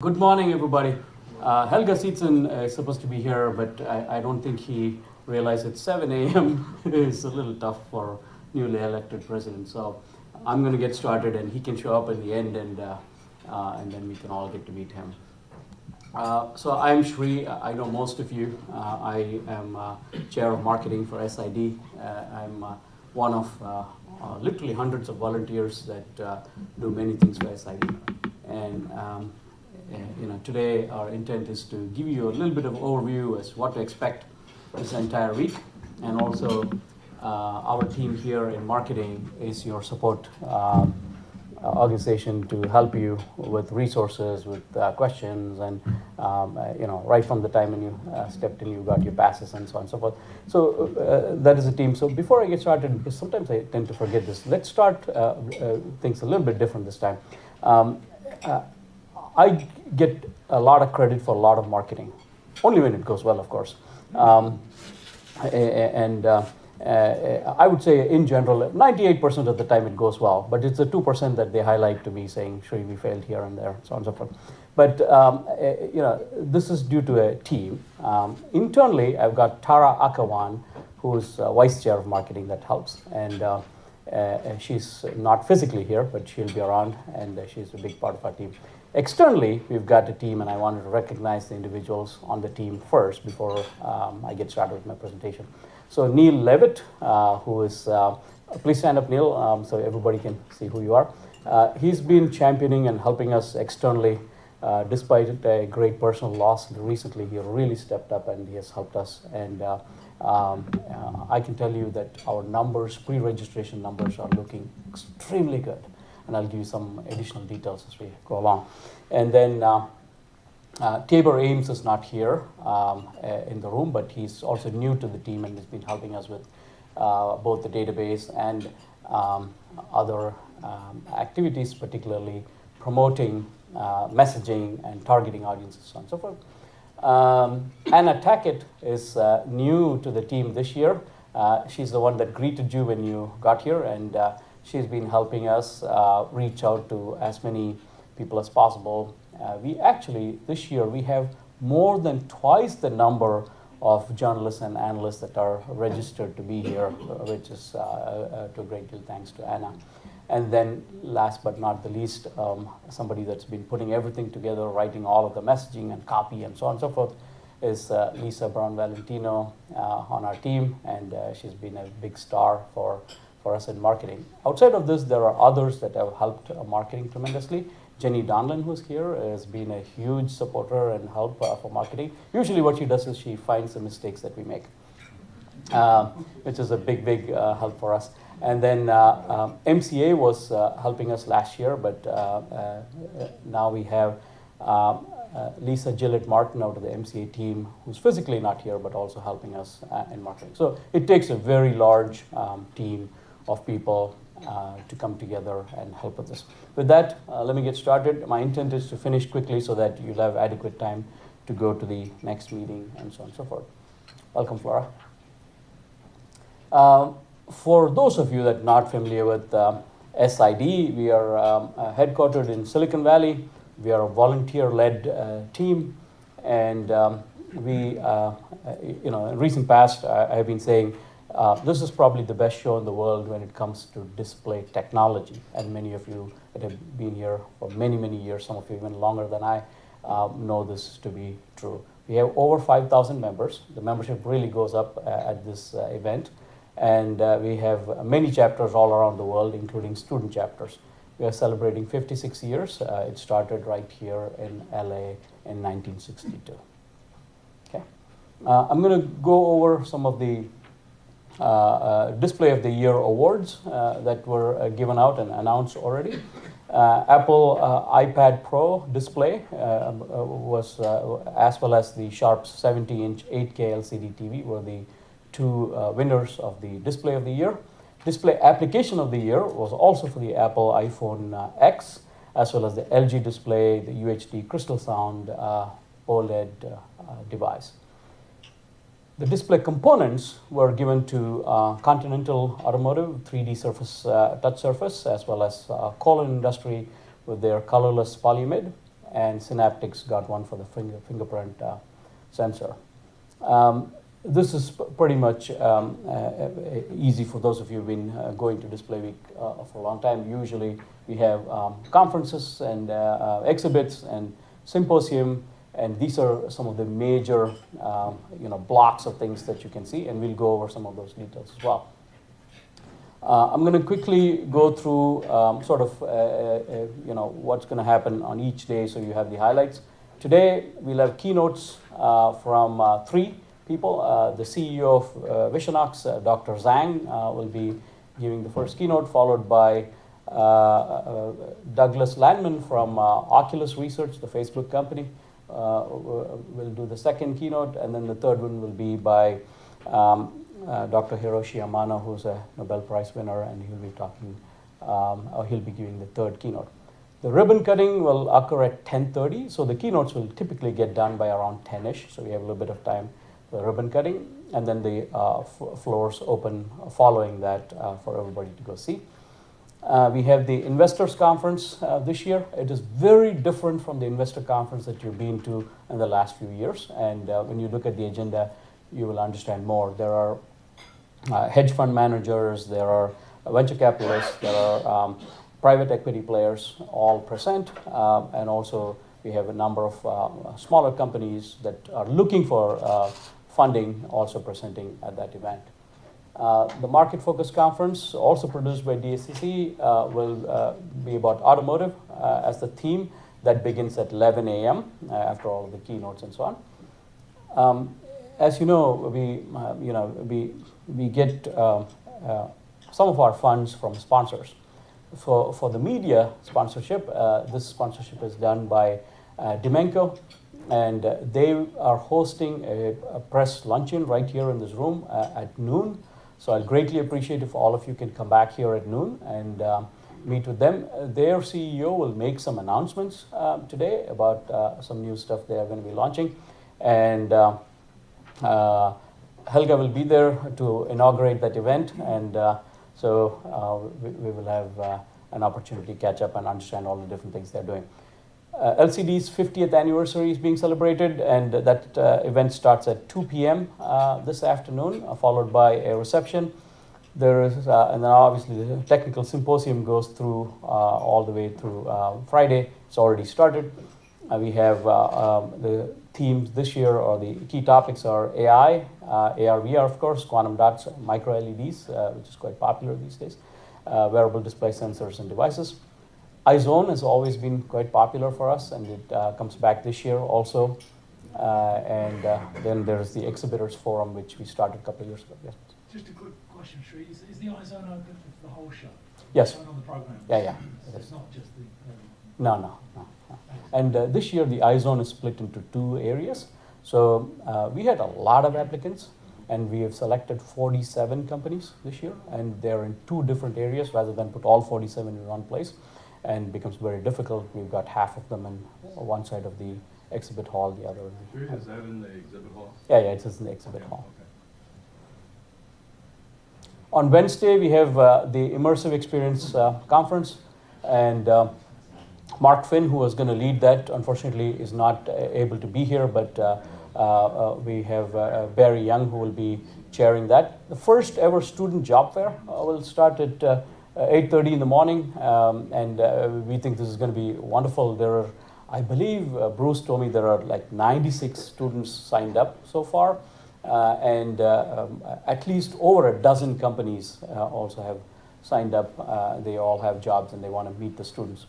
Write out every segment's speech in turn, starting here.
Good morning, everybody. Helga Seetson is supposed to be here, but I don't think he realized it's 7 a.m. It's a little tough for newly elected president. So I'm going to get started, and he can show up in the end, and then we can all get to meet him. So I'm Shri. I know most of you. I am chair of marketing for SID. I'm one of literally hundreds of volunteers that do many things for SID. And today our intent is to give you a little bit of overview as what to expect this entire week, and also our team here in marketing is your support organization to help you with resources, with questions, and right from the time when you stepped in, you got your passes and so on and so forth. So that is a team. So before I get started, because sometimes I tend to forget this, let's start things a little bit different this time. I get a lot of credit for a lot of marketing, only when it goes well, of course. I would say in general, 98% of the time it goes well, but it's the 2% that they highlight to me saying, sure, we failed here and there, so on and so forth. But this is due to a team. Internally, I've got Tara Akawan, who's vice chair of marketing, that helps. And she's not physically here, but she'll be around, and she's a big part of our team. Externally, we've got a team, and I wanted to recognize the individuals on the team first before I get started with my presentation. So Neil Levitt, who is, please stand up, Neil, so everybody can see who you are. He's been championing and helping us externally, despite a great personal loss recently. He really stepped up and he has helped us. And I can tell you that our numbers, pre-registration numbers, are looking extremely good. And I'll give you some additional details as we go along. And then Tabor Ames is not here in the room, but he's also new to the team and has been helping us with both the database and other activities, particularly promoting messaging and targeting audiences, so on and so forth. Anna Tackett is new to the team this year. She's the one that greeted you when you got here, and she's been helping us reach out to as many people as possible. We actually, this year, we have more than twice the number of journalists and analysts that are registered to be here, which is to a great deal thanks to Anna. And then last but not the least, somebody that's been putting everything together, writing all of the messaging and copy and so on and so forth, is Lisa Brown-Valentino on our team, and she's been a big star for us in marketing. Outside of this, there are others that have helped marketing tremendously. Jenny Donlan, who's here, has been a huge supporter and help for marketing. Usually what she does is she finds the mistakes that we make, which is a big help for us. And then MCA was helping us last year, but now we have Lisa Gillett Martin out of the MCA team, who's physically not here, but also helping us in marketing. So it takes a very large team of people to come together and help with this. With that, let me get started. My intent is to finish quickly so that you'll have adequate time to go to the next meeting and so on and so forth. Welcome, Flora. For those of you that are not familiar with SID, we are headquartered in Silicon Valley. We are a volunteer-led team, and we, in recent past, I've been saying this is probably the best show in the world when it comes to display technology. And many of you that have been here for many years, some of you even longer than I, know this to be true. We have over 5,000 members. The membership really goes up at this event. And we have many chapters all around the world, including student chapters. We are celebrating 56 years. It started right here in LA in 1962. Okay. I'm going to go over some of the Display of the Year awards that were given out and announced already. Apple iPad Pro display was, as well as the Sharp 70-inch 8K LCD TV, were the two winners of the Display of the Year. Display Application of the Year was also for the Apple iPhone X, as well as the LG display, the UHD Crystal Sound OLED device. The display components were given to Continental Automotive 3D Surface touch surface, as well as Colin Industry with their colorless polyimide. and Synaptics got one for the fingerprint sensor. This is pretty much easy for those of you who've been going to Display Week for a long time. Usually we have conferences and exhibits and symposium, and these are some of the major blocks of things that you can see, and we'll go over some of those details as well. I'm going to quickly go through what's going to happen on each day, so you have the highlights. Today we'll have keynotes from 3 people. The CEO of Visionox, Dr. Zhang, will be giving the first keynote, followed by Douglas Landman from Oculus Research, the Facebook company, will do the second keynote, and then the third one will be by Dr. Hiroshi Amano, who's a Nobel Prize winner, and he'll be talking, he'll be giving the third keynote. The ribbon cutting will occur at 10:30, so the keynotes will typically get done by around 10-ish, so we have a little bit of time for the ribbon cutting, and then the floors open following that for everybody to go see. We have the Investors Conference this year. It is very different from the investor conference that you've been to in the last few years, and when you look at the agenda, you will understand more. There are hedge fund managers, there are venture capitalists, there are private equity players all present, and also we have a number of smaller companies that are looking for funding also presenting at that event. The Market Focus Conference, also produced by DSCC, will be about automotive as the theme. That begins at 11 a.m. After all of the keynotes and so on. As you know, we get some of our funds from sponsors. For the media sponsorship, this sponsorship is done by Demenco, and they are hosting a press luncheon right here in this room at noon. So I'll greatly appreciate if all of you can come back here at noon and meet with them. Their CEO will make some announcements today about some new stuff they are going to be launching, and Helga will be there to inaugurate that event, and so we will have an opportunity to catch up and understand all the different things they're doing. LCD's 50th anniversary is being celebrated, and that event starts at 2 p.m. This afternoon, followed by a reception. There is, and then obviously the technical symposium goes through all the way through Friday. It's already started. We have the themes this year, or the key topics are AI, AR, VR, of course, quantum dots, micro LEDs, which is quite popular these days, wearable display sensors and devices. iZone has always been quite popular for us, and it comes back this year also. And then there's the Exhibitors Forum, which we started a couple of years ago. Yes. Just a quick question, Sri. Is the iZone open for the whole show? Yes. On the program? Yeah. So it's not just the... No. And this year the iZone is split into 2 areas. So we had a lot of applicants, and we have selected 47 companies this year, and they're in 2 different areas rather than put all 47 in one place, and it becomes very difficult. We've got half of them in one side of the exhibit hall, the other. Is that in the exhibit hall? Yeah, it is in the exhibit hall. Okay. On Wednesday, we have the Immersive Experience Conference, and Mark Finn, who was going to lead that, unfortunately is not able to be here, but we have Barry Young, who will be chairing that. The first ever student job fair will start at 8:30 in the morning, and we think this is going to be wonderful. There are, I believe, Bruce told me there are like 96 students signed up so far, and at least over a dozen companies also have signed up. They all have jobs and they want to meet the students.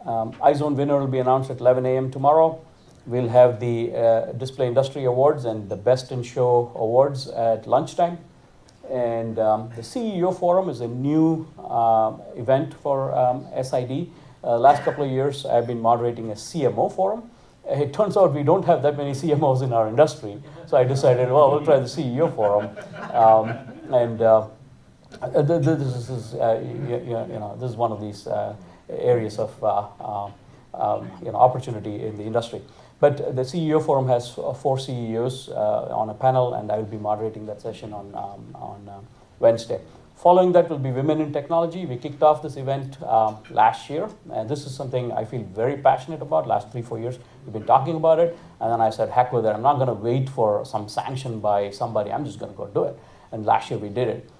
iZone winner will be announced at 11 a.m. tomorrow. We'll have the Display Industry Awards and the Best in Show Awards at lunchtime. And the CEO Forum is a new event for SID. Last couple of years, I've been moderating a CMO forum. It turns out we don't have that many CMOs in our industry, so I decided, well, we'll try the CEO Forum. This is, this is one of these areas of opportunity in the industry. But the CEO Forum has 4 CEOs on a panel, and I will be moderating that session on Wednesday. Following that will be Women in Technology. We kicked off this event last year, and this is something I feel very passionate about. Last 3-4 years, we've been talking about it, and then I said, heck with it. I'm not going to wait for some sanction by somebody. I'm just going to go do it. And last year we did it,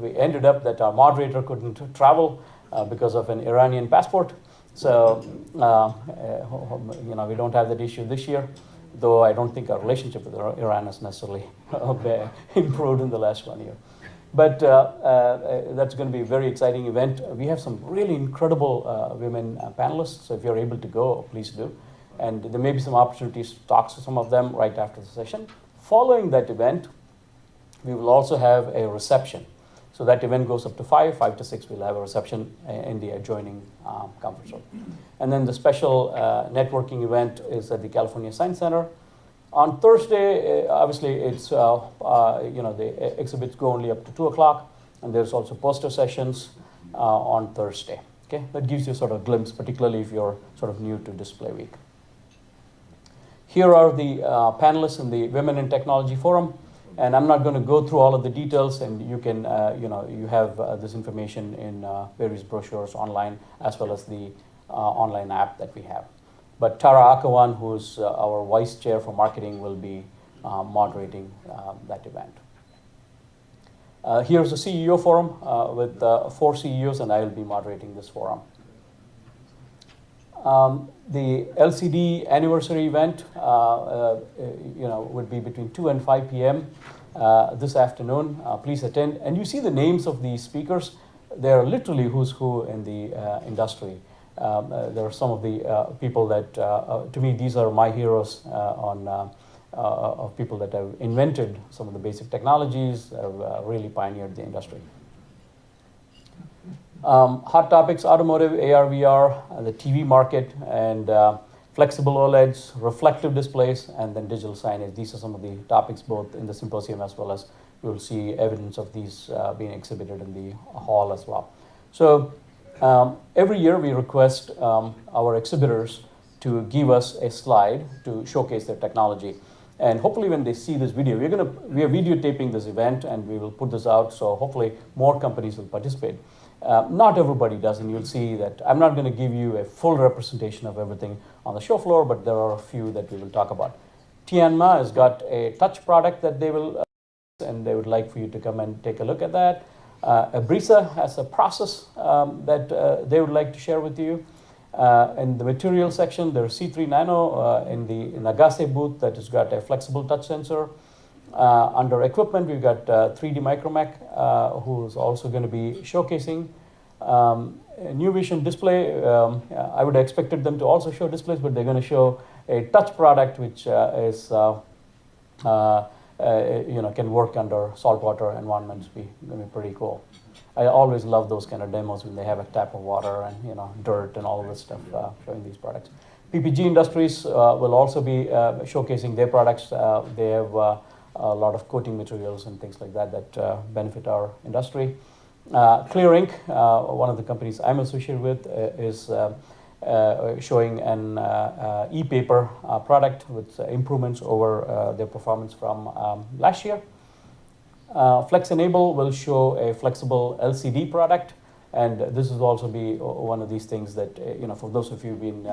we ended up that our moderator couldn't travel because of an Iranian passport. So, we don't have that issue this year, though I don't think our relationship with Iran has necessarily improved in the last 1 year. But that's going to be a very exciting event. We have some really incredible women panelists, so if you're able to go, please do. And there may be some opportunities to talk to some of them right after the session. Following that event, we will also have a reception. So that event goes up to 5 to 6, we'll have a reception in the adjoining conference room. And then the special networking event is at the California Science Center. On Thursday, obviously, it's, the exhibits go only up to 2 o'clock, and there's also poster sessions on Thursday. Okay, that gives you sort of a glimpse, particularly if you're sort of new to Display Week. Here are the panelists in the Women in Technology Forum. And I'm not going to go through all of the details, and you can, you have this information in various brochures online, as well as the online app that we have. But Tara Akawan, who's our vice chair for marketing, will be moderating that event. Here's the CEO forum with 4 CEOs, and I will be moderating this forum. The LCD anniversary event, would be between 2 and 5 p.m. This afternoon. Please attend. And you see the names of these speakers. They are literally who's who in the industry. There are some of the people that, to me, these are my heroes of people that have invented some of the basic technologies, have really pioneered the industry. Hot topics: automotive, AR, VR, the TV market, and flexible OLEDs, reflective displays, and then digital signage. These are some of the topics both in the symposium, as well as you will see evidence of these being exhibited in the hall as well. So every year we request our exhibitors to give us a slide to showcase their technology. And hopefully when they see this video, we are videotaping this event, and we will put this out, so hopefully more companies will participate. Not everybody does, and you'll see that I'm not going to give you a full representation of everything on the show floor, but there are a few that we will talk about. Tianma has got a touch product that they will, and they would like for you to come and take a look at that. Abrisa has a process that they would like to share with you. In the material section, there's C3 Nano in the Nagase booth that has got a flexible touch sensor. Under equipment, we've got 3D Micromech, who's also going to be showcasing. Univision display, I would have expected them to also show displays, but they're going to show a touch product which is, can work under saltwater environments. Going to be pretty cool. I always love those kind of demos when they have a tap of water and dirt and all of this stuff showing these products. PPG Industries will also be showcasing their products. They have a lot of coating materials and things like that that benefit our industry. Clear Ink, one of the companies I'm associated with, is showing an e-paper product with improvements over their performance from last year. Flex Enable will show a flexible LCD product, and this will also be one of these things that, for those of you who've been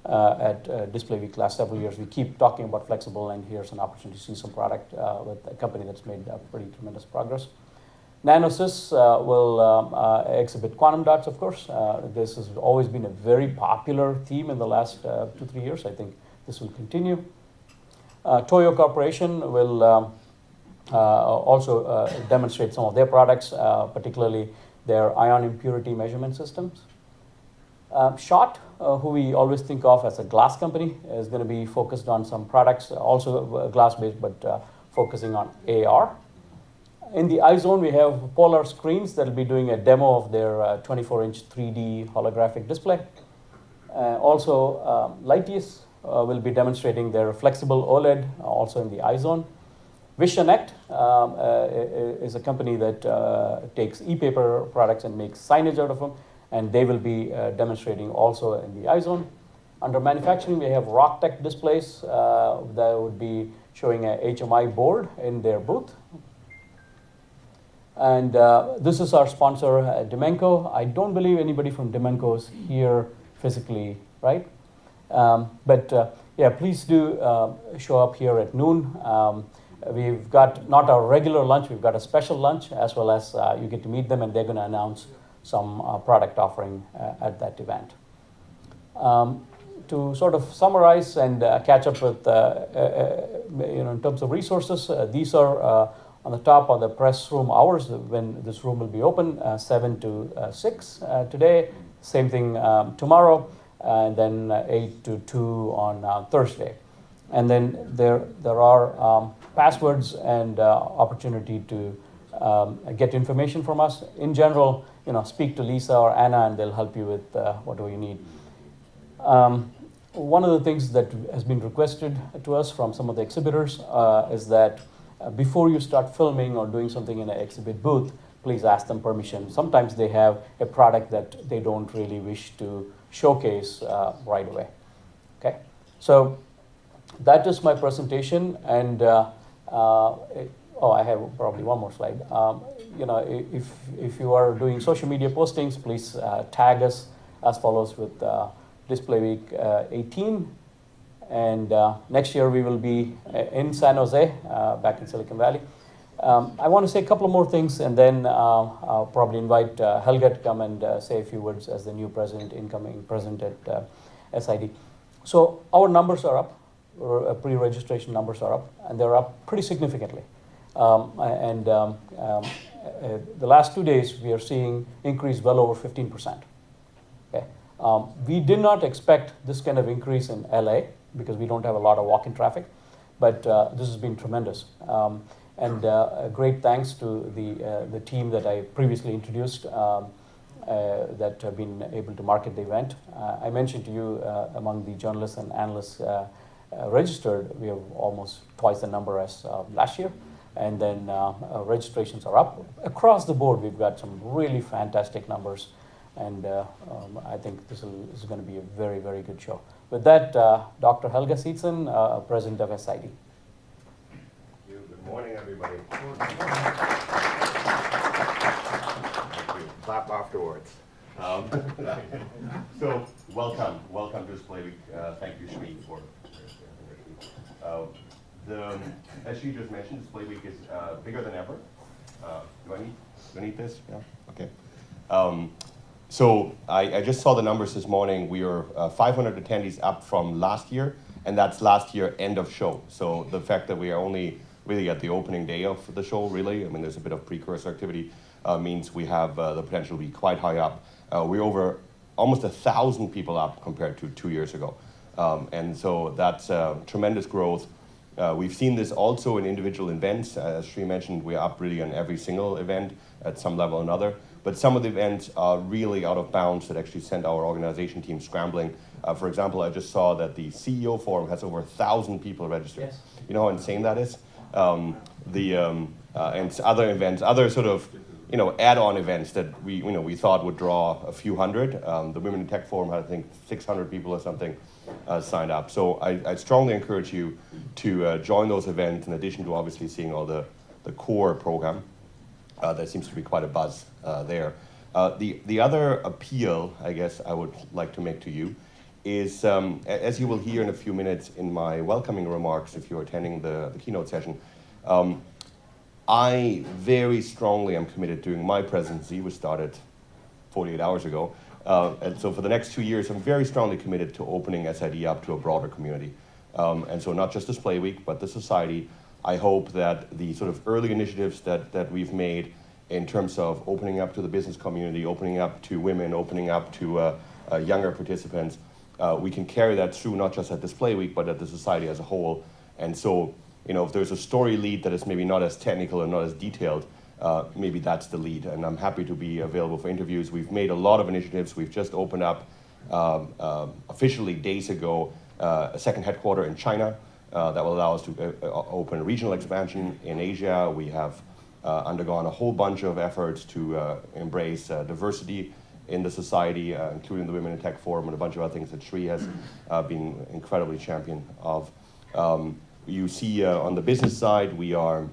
at Display Week last several years, we keep talking about flexible, and here's an opportunity to see some product with a company that's made pretty tremendous progress. Nanosys will exhibit quantum dots, of course. This has always been a very popular theme in the last 2-3 years. I think this will continue. Toyo Corporation will also demonstrate some of their products, particularly their ion impurity measurement systems. Schott, who we always think of as a glass company, is going to be focused on some products, also glass-based, but focusing on AR. In the iZone, we have Polar Screens that will be doing a demo of their 24-inch 3D holographic display. Also, Lightyear will be demonstrating their flexible OLED, also in the iZone. Visionect is a company that takes e-paper products and makes signage out of them, and they will be demonstrating also in the iZone. Under manufacturing, we have Rocktech Displays that would be showing a HMI board in their booth. And this is our sponsor, Demenco. I don't believe anybody from Demenco is here physically, right? But yeah, please do show up here at noon. We've got not our regular lunch, we've got a special lunch, as well as you get to meet them, and they're going to announce some product offering at that event. To sort of summarize and catch up with, in terms of resources, these are on the top are the press room hours when this room will be open, 7 to 6 today. Same thing tomorrow, and then 8 to 2 on Thursday. And then there are passwords and opportunity to get information from us. In general, speak to Lisa or Anna, and they'll help you with whatever you need. One of the things that has been requested to us from some of the exhibitors is that before you start filming or doing something in an exhibit booth, please ask them permission. Sometimes they have a product that they don't really wish to showcase right away. Okay, so that is my presentation, and I have probably one more slide. If you are doing social media postings, please tag us as follows with Display Week 18. And next year we will be in San Jose, back in Silicon Valley. I want to say a couple of more things, and then I'll probably invite Helga to come and say a few words as the new president, incoming president at SID. So our numbers are up, pre-registration numbers are up, and they're up pretty significantly. The last 2 days we are seeing increase well over 15%. Okay. We did not expect this kind of increase in LA because we don't have a lot of walk-in traffic, but this has been tremendous. A great thanks to the team that I previously introduced that have been able to market the event. I mentioned to you among the journalists and analysts registered, we have almost twice the number as last year. And then registrations are up. Across the board, we've got some really fantastic numbers. And I think this is going to be a very, very good show. With that, Dr. Helga Seetsen, President of SID. Good morning, everybody. Thank you. Clap afterwards. So, welcome to Display Week. Thank you, Shmi, for as she just mentioned, Display Week is bigger than ever. Do I need this? Yeah. Okay. So I just saw the numbers this morning. We are 500 attendees up from last year, and that's last year end of show. So the fact that we are only really at the opening day of the show, really, I mean, there's a bit of precursor activity, means we have the potential to be quite high up. We're over almost 1,000 people up compared to 2 years ago. And so that's tremendous growth. We've seen this also in individual events. As Sri mentioned, we're up really on every single event at some level or another. But some of the events are really out of bounds that actually sent our organization team scrambling. For example, I just saw that the CEO Forum has over 1,000 people registered. Yes. You know how insane that is? And other events, other sort of add-on events that we thought would draw a few hundred. The Women in Tech Forum had, I think, 600 people or something signed up. So I strongly encourage you to join those events in addition to obviously seeing all the core program. There seems to be quite a buzz there. The other appeal, I guess, I would like to make to you is, as you will hear in a few minutes in my welcoming remarks, if you're attending the keynote session, I very strongly am committed during my presidency, which started 48 hours ago. And so for the next 2 years, I'm very strongly committed to opening SID up to a broader community. And so not just Display Week, but the society. I hope that the sort of early initiatives that we've made in terms of opening up to the business community, opening up to women, opening up to younger participants, we can carry that through not just at Display Week, but at the society as a whole. And so, if there's a story lead that is maybe not as technical and not as detailed, maybe that's the lead. And I'm happy to be available for interviews. We've made a lot of initiatives. We've just opened up officially days ago a second headquarter in China. That will allow us to open regional expansion in Asia. We have undergone a whole bunch of efforts to embrace diversity in the society, including the Women in Tech Forum and a bunch of other things that Sri has been incredibly champion of. You see on the business side, we are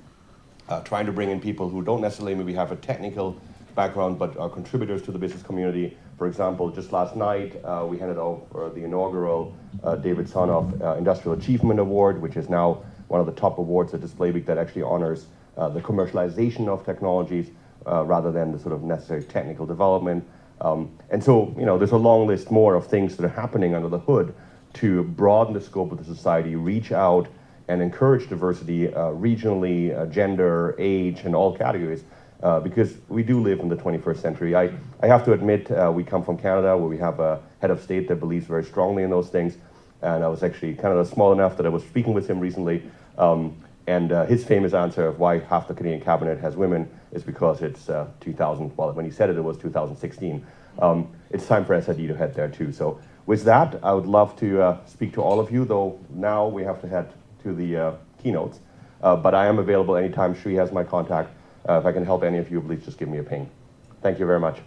trying to bring in people who don't necessarily maybe have a technical background, but are contributors to the business community. For example, just last night, we handed out the inaugural David Sonoff Industrial Achievement Award, which is now one of the top awards at Display Week that actually honors the commercialization of technologies rather than the sort of necessary technical development. And so, there's a long list more of things that are happening under the hood to broaden the scope of the society, reach out and encourage diversity regionally, gender, age, and all categories. Because we do live in the 21st century. I have to admit, we come from Canada, where we have a head of state that believes very strongly in those things. And I was actually Canada small enough that I was speaking with him recently. And his famous answer of why half the Canadian cabinet has women is because it's 2000, well, when he said it, it was 2016. It's time for SID to head there too. So with that, I would love to speak to all of you, though now we have to head to the keynotes. But I am available anytime. Sri has my contact. If I can help any of you, please just give me a ping. Thank you very much.